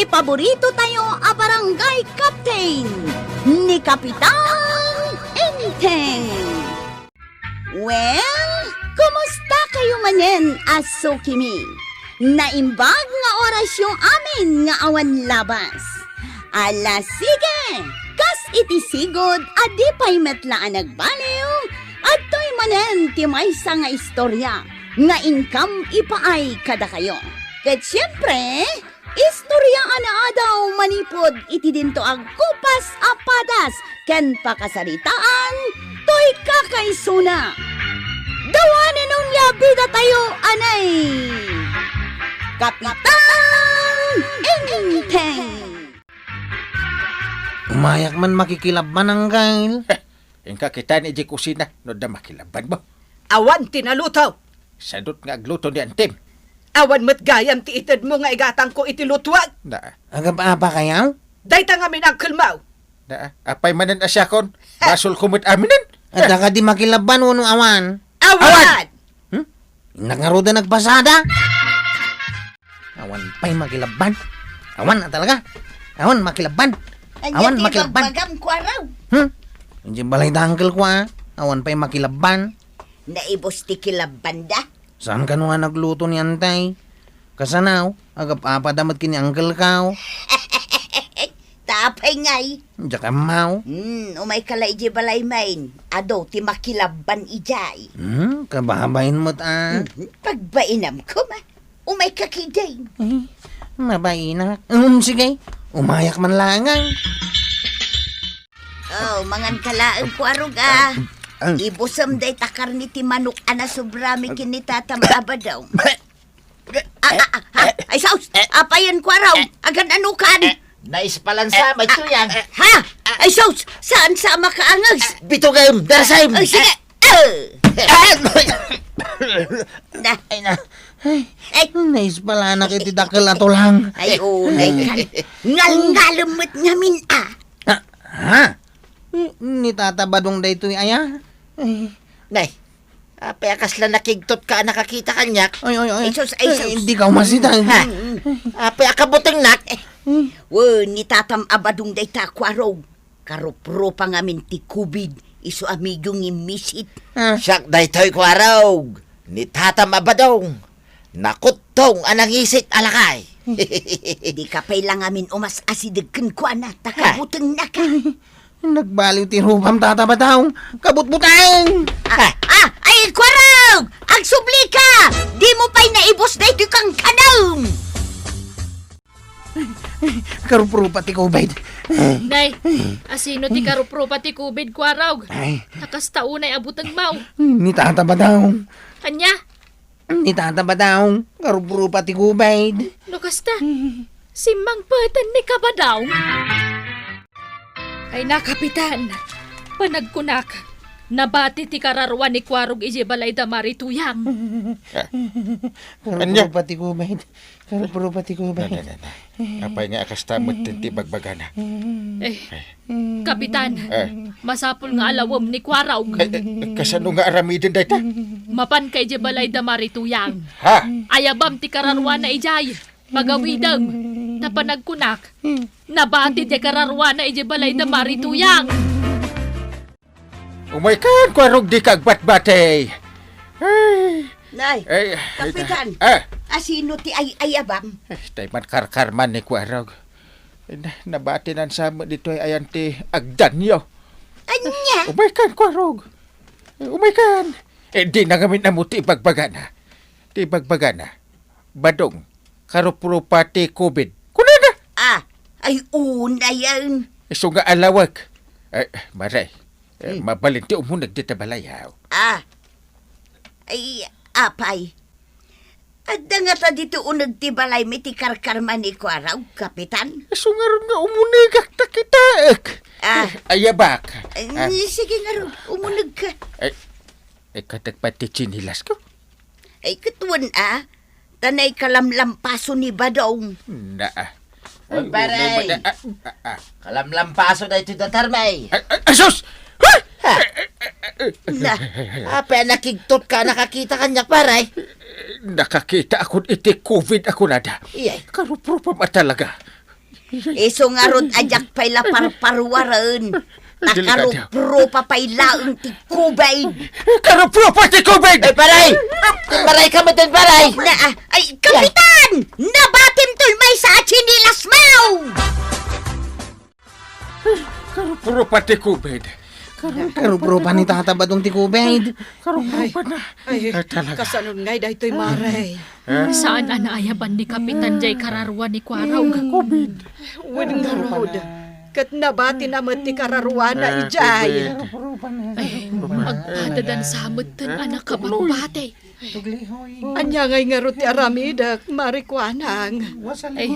Ti paborito tayo a barangay captain ni Kapitan Enteng. Well, kumusta kayo manen, aso kimi? Naimbag nga oras yung amin nga awan labas. Ala sige, kas iti sigod adi pa'y metlaan nagbaliw at to'y manen ti maysa nga istorya nga income ipaay kada kayo. Ket siyempre, istorya na daw manipod iti dinto ag kupas apadas ken pakasaritaan to'y kakaisuna. Dawanin nun nga bida tayo, anay! Kapitan Enteng! Umayak man makikilaban ang kail. Yung kakita ni J. Kusina, no da makilaban mo. Awan tinalutaw. Sadot nga agluto ni Antim. Awan mo't gayam ti itid mo nga igatang ko iti lutwag. Na, Agab apa kayaw? Dayta nga minagkulmaw. apay manan asyakon. Basol kumot aminan. At ka di makilaban unong awan. Awan! Nangaruda nagpasada. Awan pa'y makilaban. Awan na talaga. Awan makilaban. Awan makilaban. Bagam ko araw. Hindi balay dangkel ko Awan pa'y makilaban. Naibos ti kilabanda. Saan ka nga nagluto ni Antay? Kasanaw, agap apadamat kini angkel kao. Tapay ngay. Diya ka mau. Umay kala iji balay main. Ado ti makilaban ijay. Kababain mo't Pagbainam ko ma. Umay kakiday. Mabainak. Sige. Umayak man langang. Oh, mangan kalaan ko arog Ibusam day takar ni ti manok ana sobrami kinitatam abadaw. Ay saus, apayan ko araw. Agan anukan. Naispalansa, may tuyang. Ha? Ay saus, saan sa makaangas? Bitugayom, darasayom. Ay sige. Na. Ay, nais pala na kiti dakil ato lang. Ay unay kan. Ngal-ngalamot ngamin Ha? Ni tatabadong day to'y aya? Nay, apayakas lang nakigtot ka nakakita kanyak. Ay. Ay, sus. Hindi ka umasitang. Apayakabutang nak. Ni tatam abadong day takwaraw. Karupro pa ngamin ti kubid. Iso amigong imisit. Siyak day to'y kwarog. Ni tatam abadong. Nakutong anang isit alakay. Di ka pa'y lang amin umas asidagkan ko na. Takabutang na ka. Nagbaliw ti rupam tatabataw. Kabutbutang! Ay, kwaraw! Ang subli ka! Di mo pa'y naibos na ito kang kanaw! Karupro pati ko, bayd. Nay, asino ti karupro pati kubid kwarog. Nakastaunay abutang mau. Ni tatabataw. Kanya, Ni tatabataw. Karupro pati ko, bayd. lukasta. Simang patan ni kabadaw. Ay nakapitan, panagkunak. Nabati ti kararwan ni kwarog iji balay damari tuyang. Karupro pati ko, bayd. Karupro pati ko, bayd. Apay nga akastamot tinti bagbagana. Kapitan, masapul nga alawom ni kwarog. Kasano nga aramidin day ta? Mapan kay iji balay damari tuyang. Ha? Ayabam ti kararwan na ijay. Magawidang, tapanagkunak. Nabati ti kararwan na iji balay damari tuyang. Umay kan, kwarog di kagbat-batay. Nay, Ay, kapitan, Ah, asino ti ayabam? tay man karkarman ni kwarog. Nabati nan sa dito ay ayan ti agdan niyo. Anya? Umay kan, kwarog. Umay kan. Di na kami namuti bagbagana. Ti bagbagana. Badong. Karupro pati COVID. Kuna na. Ay una yan. Iso nga alawag. Maray. Mabalinti umunag dito balayaw. Ay, apay. Adda nga ta dito unag ti balay mi ti karkarman ni kwaraw, kapitan. Iso nga ron nga umunag akta kitaak. Ayabak. Sige nga ro, umunag ka. Katagpat ti chinilas ko. Ay, katuan tanay kalamlampaso ni Badong. Uy, baray. Kalamlampaso na ito datarmay. Asos! Na, Apay nakigtot ka nakakita kanyak paray. Nakakita ako iti COVID ako nada. Iyay. Karupro pa ba talaga? Iso nga rod ajak pa'y laparparwaran. Dili ka, Nakarupro pa pa'y laang ti kubay. Karupro pati kubig! Ay, paray! Paray ka mo din, paray! Ay, Kapitan! Nabatim to'y may sa chinilas mau! Karupro pati kubig. Karupro pa ni Tata Badong ti kubay. Karupro pa na. Ay, Talaga. kasanon ngay dahito'y maray. Saan anaayaban ni Kapitan Jay kararwa ni Kwaraw? Wen nga rod. Kat nabati naman ti kararwana ijay. Ay, magpadadan sa amutan anak ka magbate. Anya ngay nga rod ti aramidak, marikwanang. Ay,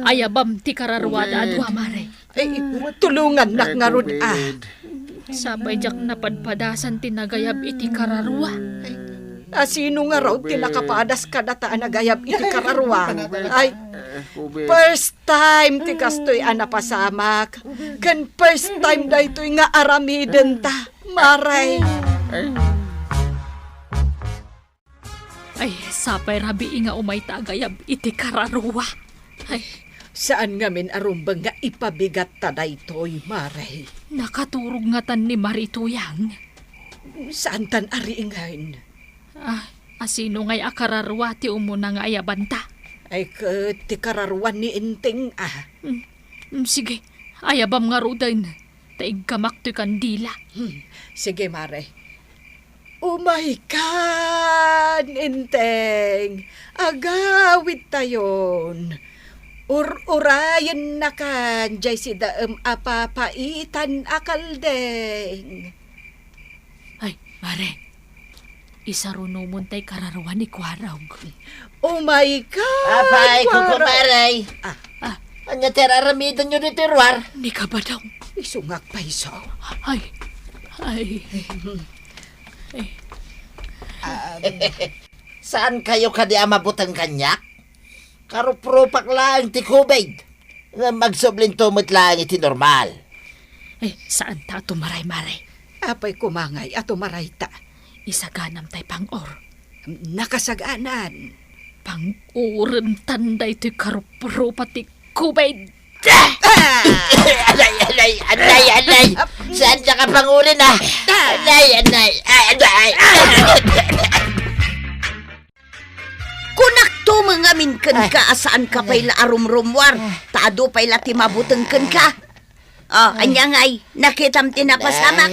ayabam ti kararwa da adwa mare. Ay, tulungan nak nga rod Sabay jak napadpadasan tinagayab iti kararwa. Sino nga raw tinakapadas kadataan na gayab iti kararwa. Ay, first time ti kastoy anapasamak. Kan first time daytoy nga aramiden ta. Maray. Ay, sapay rabi nga umay tagayab iti kararwa. Ay, Saan nga min arumbang nga ipabigat ta daytoy, Maray? nakaturog nga tan ni Marituyang. Saan tan ariingan? Ah, asino ngay akararwa ti umuna nga ayabanta. Ay, ti kararwan ni Inting Sige, ayabam nga rudain. Taig kamak ti kandila. Sige, Maray. Oh my God, Inteng! Agawit tayon. Urayan na kan, jay si daem apapaitan akaldeng. Ay, mare. Isa runumon tay kararwa ni Kwaraw. Oh my God! Apay, Kwara! kukumaray! Anya teraramidan nyo ni Terwar? Ni ka ba daw? Isungak pa iso. Ay. Saan kayo kadi amabutang kanyak? Karupropak lang ti kubig. Nga magsublin tumot lang iti normal. Ay, saan ta tumaray-maray? Apay kumangay ato marayta. Isaganam tay pang-or. Nakasaganan. Pang-uren tanday ti karupro pati kubay. Anay! Saan ka pangulin ah? Anay! Kunakto mga minken ka, asaan ka pa'y laarumrumwar, tado pa'y latimabuteng ken ka. Anya ngay, nakitam tinapasamak,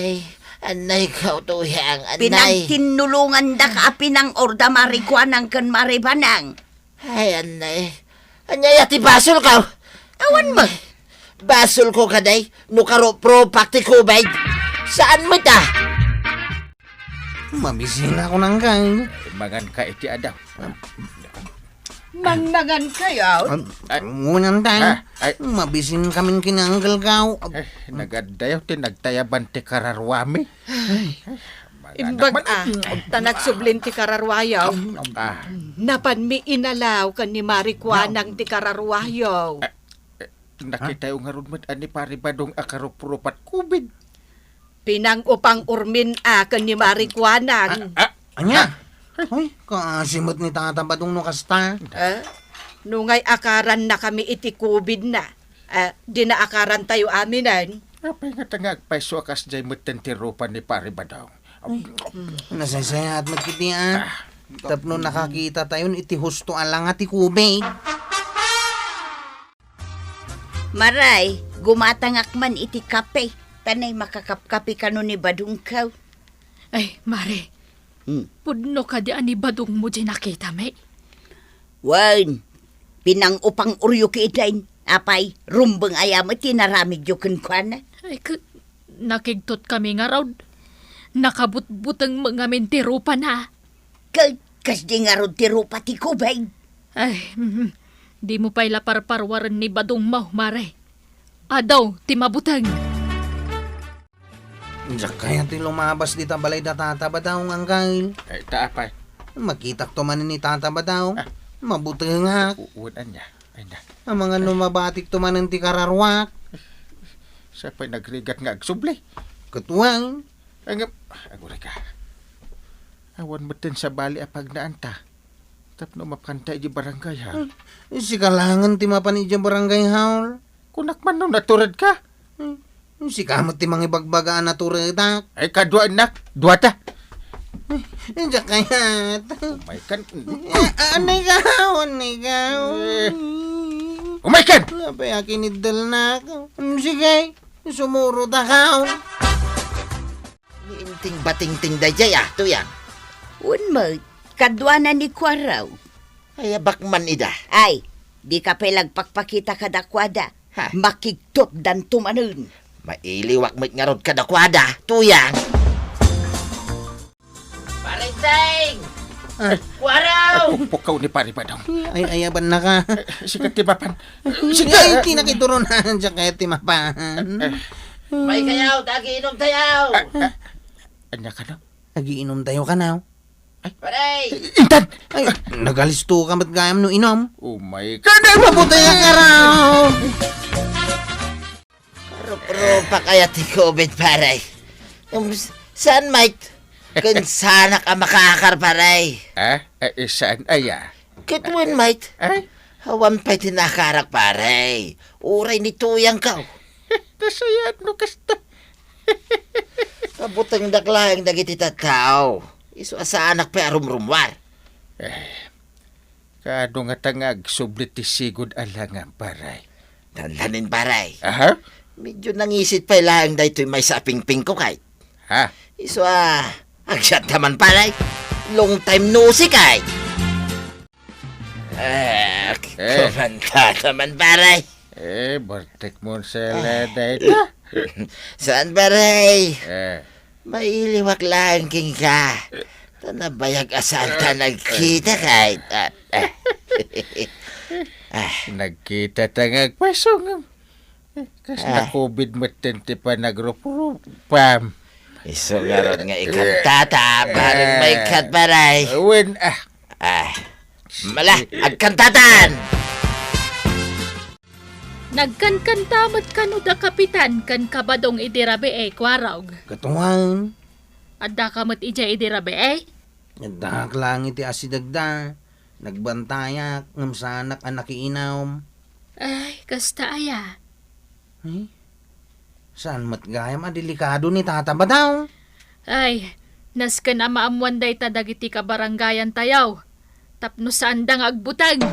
Anay ka utuyang, anay. pinagtinulungan da ka pinang orda marikwanang ken maribanang. Ay, anay. Anay, ati basol ka. Awan mo, Basol ko kaday, no karupropak ti kubig. Saan mo ta? Mabisin ako ng kain. Mangan ka iti adaw. Mangnagan kayo? Ngunang tayo. Ay. Mabisin kaming kinanggal ka. Nagadayaw ti nagtayaban ti kararwami. Imbag tanak sublin ti kararwayaw. Ah, Napan mi inalaw kan ni marikwanang ti kararwayaw. nakita yung harun mat ani pari badong akarupropat kubig. Pinang upang urmin kan ni marikwanang. Anya? Ay, kasimot ni Tata Badong no kasta. Nungay akaran na kami iti kubid na. Di na akaran tayo aminan. Apay nga tangag paiso akas jay mutentirupan ni pari badong. Nasasaya at magkitian. Tapno nakakita tayo iti husto alang ati kubig. maray, gumatangak man iti kape, tanay makakapkapi kano ni badung kaw. Ay, mare. Pudno ka di ani badong mo di nakita me. Wan, pinang upang uryo kiidain, apay, rumbang ayam tinaramig yo ken kwana. Ay, nakigtot kami nga raw. Nakabutbutang mga mentiro pa na. Kas di nga rod tiro pati kubay. Ay, di mo pa'y laparparwaran ni badong mo, mare. Adaw, timabutang. Diyak kaya ti lumabas di tabalay da Tata Badong ang kain. Ay, taapay. Makitak to man ni Tata Badong. Mabuti nga. Uunan niya. Ay na. Ang mga lumabatik to man ti kararwak. Siya pa'y nagrigat nga agsubli. Katuwang. Ay nga, agura ka. Awan mo din sa bali apag naanta. Tapno mapantay di barangay ha. Si kalangan ti mapan iti barangay haul. Kunak man no naturad ka. Si kamot ti mga ibagbagaan na turetak. Ay kadua anak, dua ta. Diyan kayat. Umay kan. Anay ka. Umay kan! Lapay akin idal na ako. Sige, sumuro ta ka. Niinting bating-ting dayjay tuyang. Unmag, kadwa na ni Kwaraw. Ay, bakman ida. Ay, di ka pelagpakpakita kadakwada. Ha? Makigtot dan tumanon. Mailiwak mo't nga rod kadakwada, tuyang. Parinting! Waraw! Pukaw ni pari Badong. Ay, ayaban na ka. Sikat ti mapan. Sige, ay, tinakiturunan siya kaya timapan. May kayaw, dagi inom tayaw! Anya ka no? Nagiinom tayo ka na. Paray! Intan! Ay, nagalisto ka ba't gayam no inom? Umay ka! Kada mabuti ka raw! Rupa kaya ti COVID, paray. Saan, mate? Kung sana ka makakar, paray. Saan aya? Kitwin, mate. Ay? Hawan pa'y tinakarak, paray. Uray ni tuyang ka. Nasayad no kasta. Kabutang daklang dagiti tataw. Iso asa anak pa rumrumwar. Kado nga tangag sublit ti sigod alangan paray. Dandanin, paray. Aha? Medyo nangisit pa lang dahil may saping-ping ko kahit. Ha? Iso agsyat naman, paray. Long time no see, kahit. Kumanta naman, paray. Bartek mo sa laday ta. Saan, paray? Eh, Mailiwak lang king ka. Tanabayag asan ka nagkita kahit. nagkita tangag pasong. Kas na COVID matenti pa nagropropam. Iso nga ron nga ikantata. Baring may kat, paray. When Mala, agkantatan! Nagkankantamot kanu da kapitan kan kabadong idirabe Kwaraw. Katungan. Adda kamot ija idirabe Nagdahak lang iti asidagda. Nagbantayak. Ngamsanak ang nakiinaw. Ay, kasta aya. Saan matgayam delikado ni tata ba daw? Ay, nasken na maamuan day ta dagiti kabarangayan tayaw. Tapno saan dang agbutang.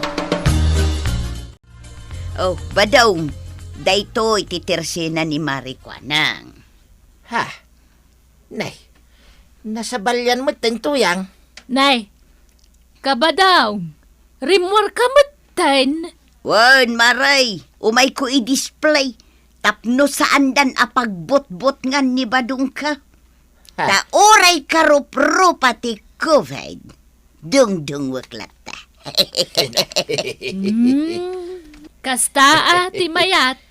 Oh, Badong, daytoy titirsina ni Marikwanang. Ha? Nay, nasa balyan mo tuyang. Nay, kabadaw, rimwar kamatan. Wan, Maray, umay ko i-display. Tapno saan dan apagbot-bot nga ni Badong ka. Ha? Ta oray karup-rup pati COVID. Dung-dung waklat ta. Kasta ti mayat,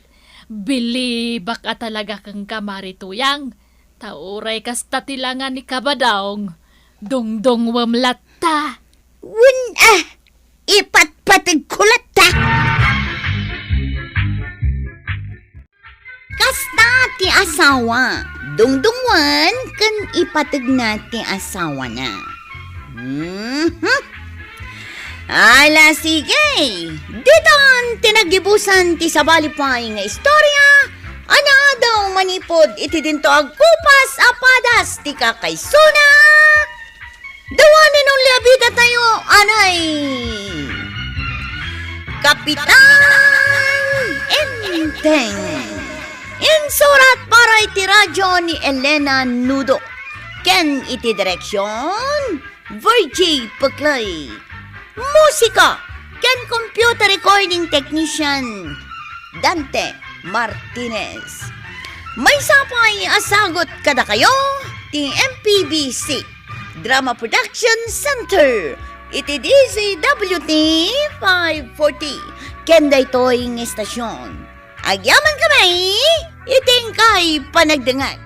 bili baka talaga kang kamari tuyang. Tauray kasta tilangan ni kabadawng, dungdong wamlatta. Wun ipatpatig kulat ta. Kasta ti asawa, dungdungwan kan ipatig na ti asawa na. Ala, sige. Ditan, tinagibusan ti sabalipay nga istorya. Ana daw manipod iti dinto agkupas apadas ti kakaysuna. Dawanin nung labida tayo, anay. Kapitan Enteng. Insurat para iti radyo ni Elena Nudo. Ken iti direksyon, Virgie Puklay. Musika, ken computer recording technician, Dante Martinez. May sapay asagot kada kayo, ti MPBC, Drama Production Center, iti DZWT 540, ken daytoy ng estasyon. Agyaman kamay, iting kay panagdangan.